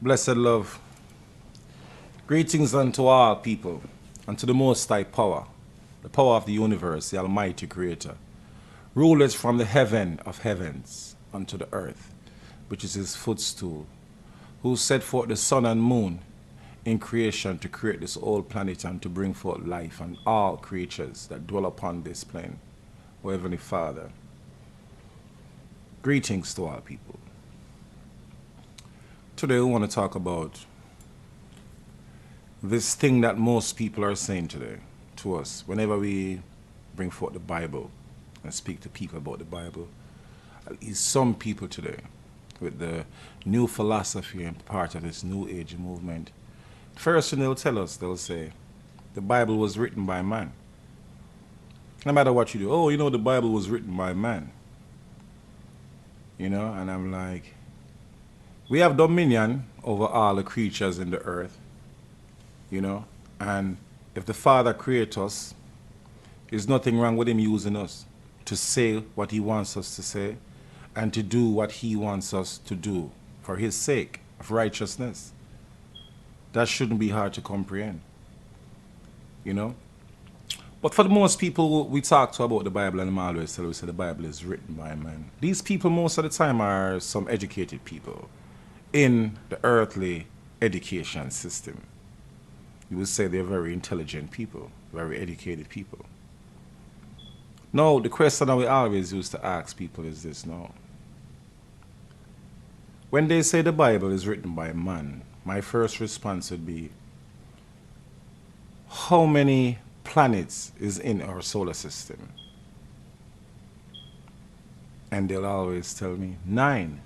Blessed love, greetings unto all people, unto the Most High Power, the power of the universe, the Almighty Creator, rulers from the heaven of heavens unto the earth, which is his footstool, who set forth the sun and moon in creation to create this old planet and to bring forth life and all creatures that dwell upon this plane. O Heavenly Father, greetings to all people. Today we want to talk about this thing that most people are saying today to us whenever we bring forth the Bible and speak to people about the Bible. At least some people today, with the new philosophy and part of this new age movement, first thing they'll tell us, they'll say, the Bible was written by man. No matter what you do, oh, the Bible was written by man. And I'm like, we have dominion over all the creatures in the earth, and if the Father created us, there's nothing wrong with him using us to say what he wants us to say and to do what he wants us to do for his sake of righteousness. That shouldn't be hard to comprehend, But for the most people we talk to about the Bible, and I'm always tell, we say the Bible is written by man. These people most of the time are some educated people in the earthly education system. You would say they're very intelligent people, very educated people. No, the question that we always used to ask people is this, no. When they say the Bible is written by man, my first response would be, how many planets is in our solar system? And they'll always tell me 9.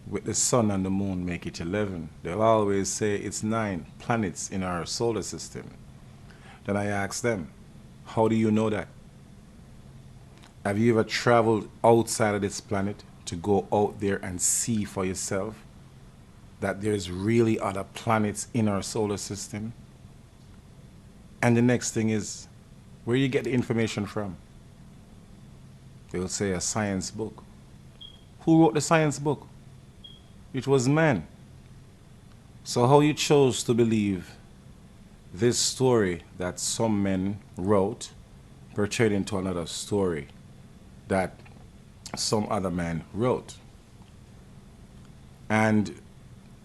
With the sun and the moon make it 11. They'll always say it's 9 planets in our solar system. Then I ask them, how do you know that? Have you ever traveled outside of this planet to go out there and see for yourself that there's really other planets in our solar system? And the next thing is, where do you get the information from? They'll say a science book. Who wrote the science book? It was man. So how you chose to believe this story that some men wrote pertaining to another story that some other man wrote. And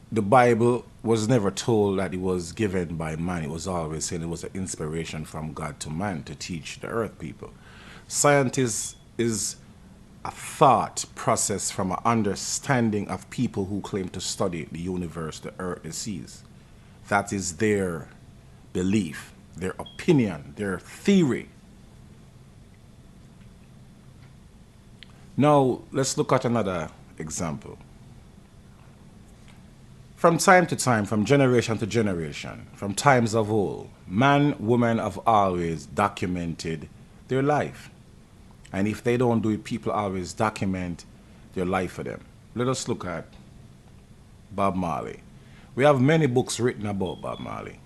the Bible was never told that it was given by man. It was always saying it was an inspiration from God to man to teach the earth people. Scientists is a thought process from an understanding of people who claim to study the universe, the earth, the seas. That is their belief, their opinion, their theory. Now, let's look at another example. From time to time, from generation to generation, from times of old, man, woman have always documented their life. And if they don't do it, people always document their life for them. Let us look at Bob Marley. We have many books written about Bob Marley.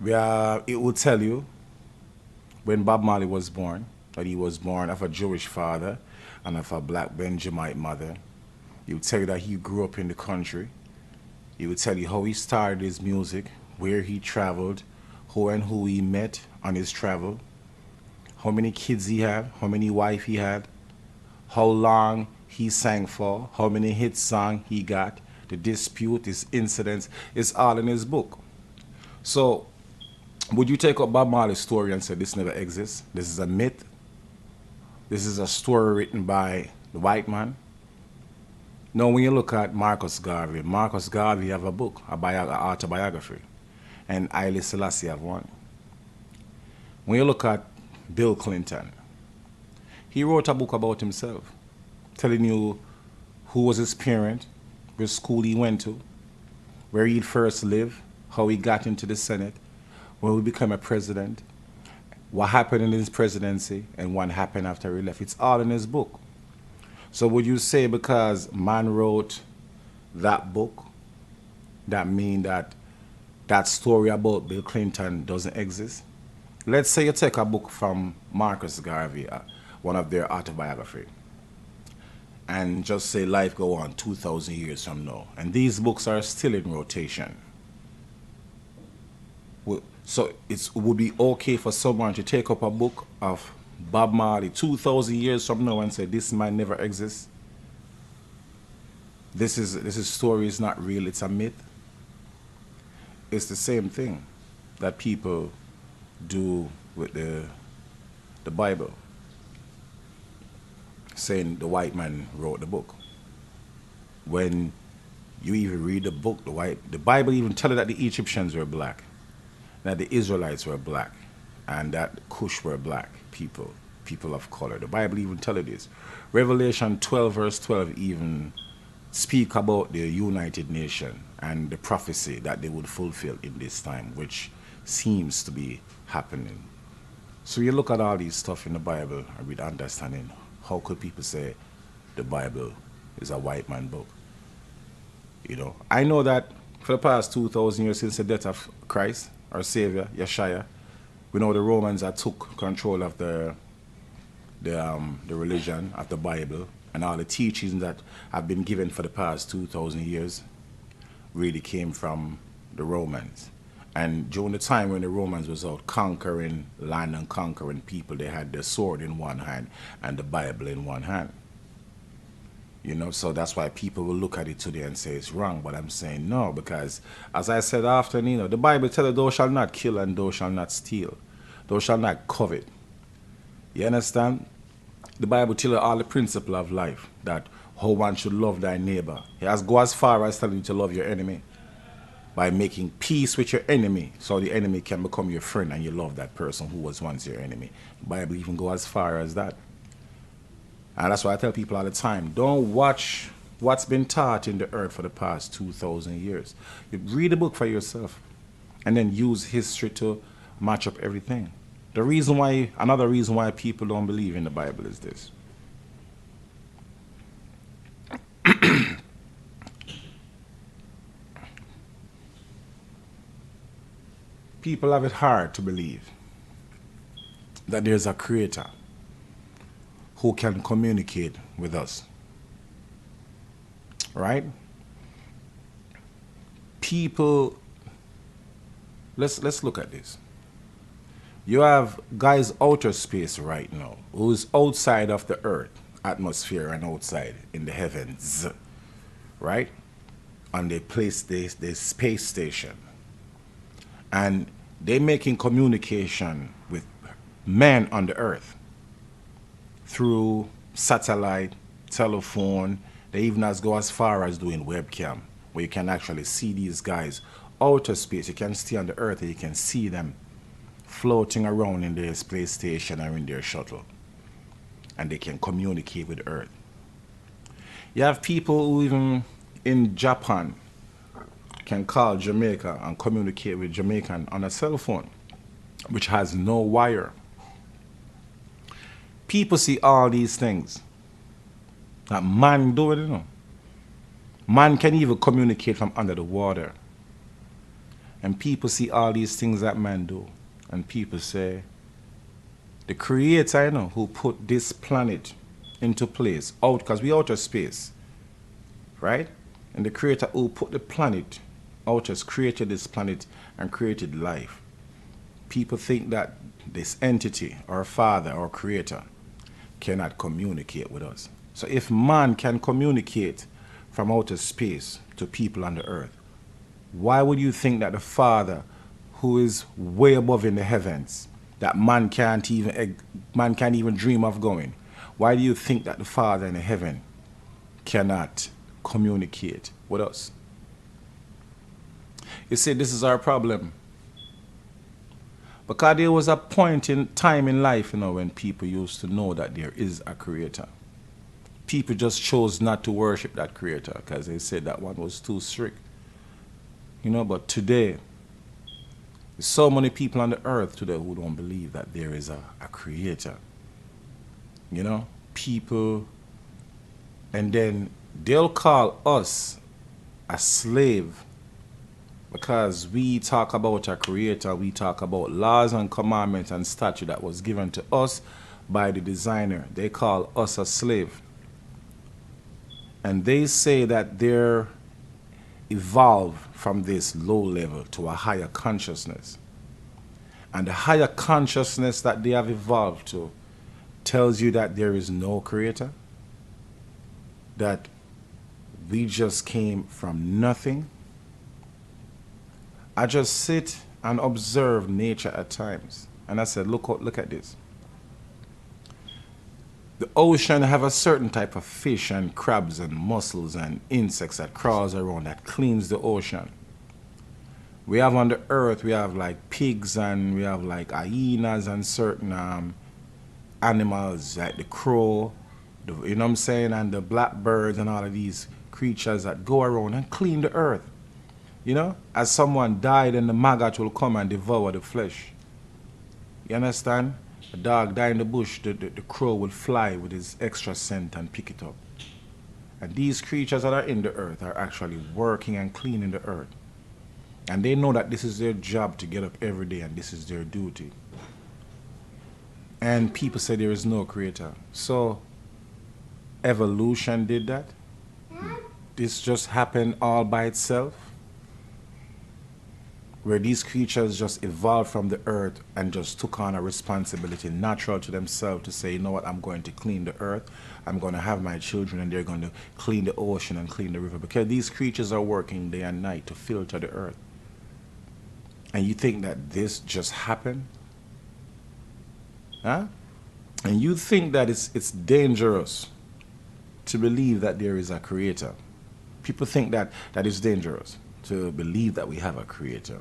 It will tell you when Bob Marley was born, that he was born of a Jewish father and of a black Benjamite mother. It will tell you that he grew up in the country. It will tell you how he started his music, where he traveled, who and who he met on his travel, how many kids he had, how many wives he had, how long he sang for, how many hit songs he got, the dispute, his incidents, it's all in his book. So, would you take up Bob Marley's story and say this never exists? This is a myth? This is a story written by the white man? Now, when you look at Marcus Garvey have a book, an autobiography, and Haile Selassie have one. When you look at Bill Clinton, he wrote a book about himself, telling you who was his parent, which school he went to, where he first lived, how he got into the Senate, when he became a president, what happened in his presidency, and what happened after he left. It's all in his book. So would you say because man wrote that book, that mean that that story about Bill Clinton doesn't exist? Let's say you take a book from Marcus Garvey, one of their autobiography, and just say life go on 2,000 years from now. And these books are still in rotation. So it would be okay for someone to take up a book of Bob Marley 2,000 years from now and say this might never exist. This story is not real, it's a myth. It's the same thing that people do with the Bible, saying the white man wrote the book. When you even read the book, the Bible even tell you that the Egyptians were black, that the Israelites were black, and that Kush were black people of color. The Bible even tell you this. Revelation 12 verse 12 even speak about the United Nation and the prophecy that they would fulfill in this time, which seems to be happening. So you look at all these stuff in the Bible and with understanding, how could people say the Bible is a white man book? You know, I know that for the past 2,000 years since the death of Christ, our Savior, Yeshua, we know the Romans that took control of the religion of the Bible, and all the teachings that have been given for the past 2,000 years really came from the Romans. And during the time when the Romans was out conquering land and conquering people, they had their sword in one hand and the Bible in one hand. You know, so that's why people will look at it today and say it's wrong. But I'm saying no, because as I said often, you know, the Bible tells you, thou shalt not kill and thou shalt not steal. Thou shalt not covet. You understand? The Bible tells you all the principle of life, that how one should love thy neighbor. It has go as far as telling you to love your enemy by making peace with your enemy, so the enemy can become your friend and you love that person who was once your enemy. The Bible even go as far as that. And that's why I tell people all the time, don't watch what's been taught in the earth for the past 2,000 years. You read the book for yourself and then use history to match up everything. Another reason why people don't believe in the Bible is this. People have it hard to believe that there's a creator who can communicate with us. Right? People, let's look at this. You have guys outer space right now who's outside of the earth atmosphere and outside in the heavens, right? And they place the space station. And they're making communication with men on the earth through satellite, telephone. They even go as far as doing webcam, where you can actually see these guys outer space. You can stay on the earth and you can see them floating around in their space station or in their shuttle. And they can communicate with Earth. You have people who even in Japan can call Jamaica and communicate with Jamaican on a cell phone, which has no wire. People see all these things that man do it, you know. Man can even communicate from under the water. And people see all these things that man do. And people say, the creator, you know, who put this planet into place, out, because we outer space, right? And the creator who put the planet out has created this planet and created life. People think that this entity, or father, or creator, cannot communicate with us. So if man can communicate from outer space to people on the earth, why would you think that the Father, who is way above in the heavens, that man can't even dream of going, why do you think that the Father in the heaven cannot communicate with us? You see, this is our problem. Because there was a point in time in life, you know, when people used to know that there is a creator. People just chose not to worship that creator because they said that one was too strict. You know, but today, there's so many people on the earth today who don't believe that there is a creator. You know, people, and then they'll call us a slave because we talk about a creator, we talk about laws and commandments and statute that was given to us by the designer. They call us a slave. And they say that they're evolved from this low level to a higher consciousness. And the higher consciousness that they have evolved to tells you that there is no creator, that we just came from nothing. I just sit and observe nature at times. And I said, look at this. The ocean have a certain type of fish and crabs and mussels and insects that crawls around that cleans the ocean. We have on the earth, we have like pigs and we have like hyenas and certain animals like the crow, you know what I'm saying, and the blackbirds and all of these creatures that go around and clean the earth. You know, as someone died, then the maggot will come and devour the flesh. You understand? A dog died in the bush, the crow will fly with his extra scent and pick it up. And these creatures that are in the earth are actually working and cleaning the earth. And they know that this is their job to get up every day and this is their duty. And people say there is no creator. So evolution did that. This just happened all by itself, where these creatures just evolved from the earth and just took on a responsibility natural to themselves to say, you know what, I'm going to clean the earth, I'm going to have my children and they're going to clean the ocean and clean the river, because these creatures are working day and night to filter the earth. And you think that this just happened? Huh? And you think that it's dangerous to believe that there is a creator. People think that it's dangerous to believe that we have a creator.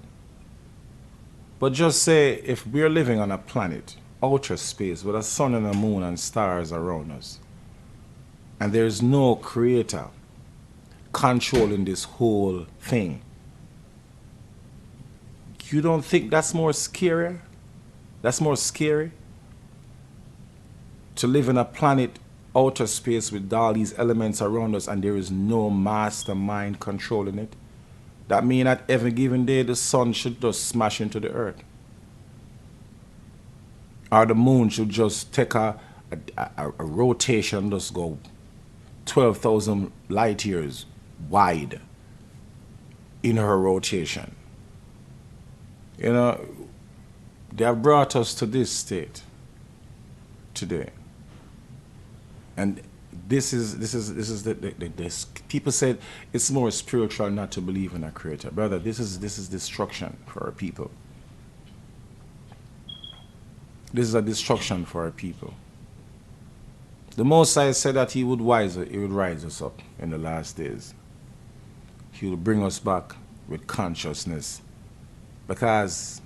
But just say, if we're living on a planet, outer space, with a sun and a moon and stars around us, and there's no creator controlling this whole thing, you don't think that's more scary? That's more scary? To live in a planet, outer space, with all these elements around us and there is no mastermind controlling it? That means at every given day the sun should just smash into the earth. Or the moon should just take a rotation, just go 12,000 light years wide in her rotation. You know, they have brought us to this state today. And this people said it's more spiritual not to believe in a creator. Brother, this is destruction for our people. This is a destruction for our people. The Most High said that he would rise us up in the last days. He will bring us back with consciousness, because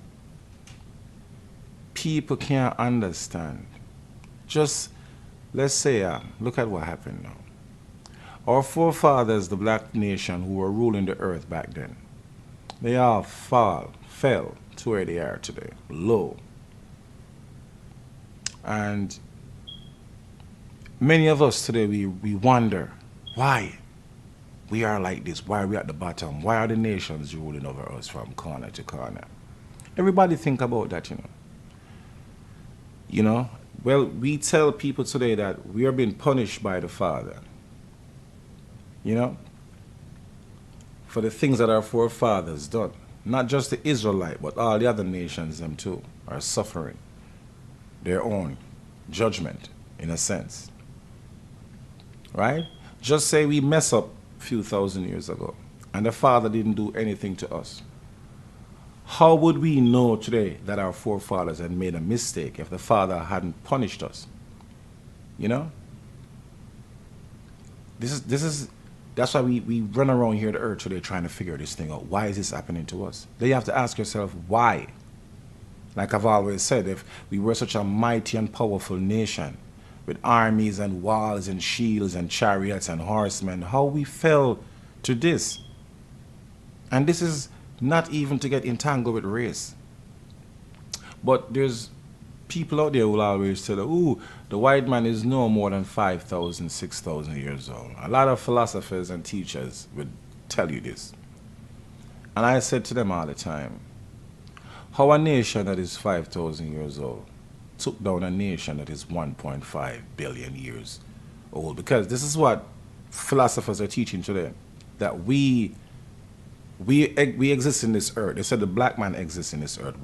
people can't understand. Just let's say, look at what happened now. Our forefathers, the black nation who were ruling the earth back then, they all fell to where they are today, low. And many of us today, we wonder why we are like this, why are we at the bottom, why are the nations ruling over us from corner to corner? Everybody think about that, you know. You know, well, we tell people today that we are being punished by the Father, you know, for the things that our forefathers done. Not just the Israelite, but all the other nations, them too, are suffering their own judgment, in a sense. Right? Just say we mess up a few thousand years ago, and the Father didn't do anything to us. How would we know today that our forefathers had made a mistake if the Father hadn't punished us? You know? That's why we run around here on the earth today trying to figure this thing out. Why is this happening to us? Then you have to ask yourself, why? Like I've always said, if we were such a mighty and powerful nation, with armies and walls and shields and chariots and horsemen, how we fell to this? And this is not even to get entangled with race. But there's people out there who will always tell, ooh, the white man is no more than 5,000, 6,000 years old. A lot of philosophers and teachers would tell you this. And I said to them all the time, how a nation that is 5,000 years old took down a nation that is 1.5 billion years old? Because this is what philosophers are teaching today, that we exist in this earth. They said the black man exists in this earth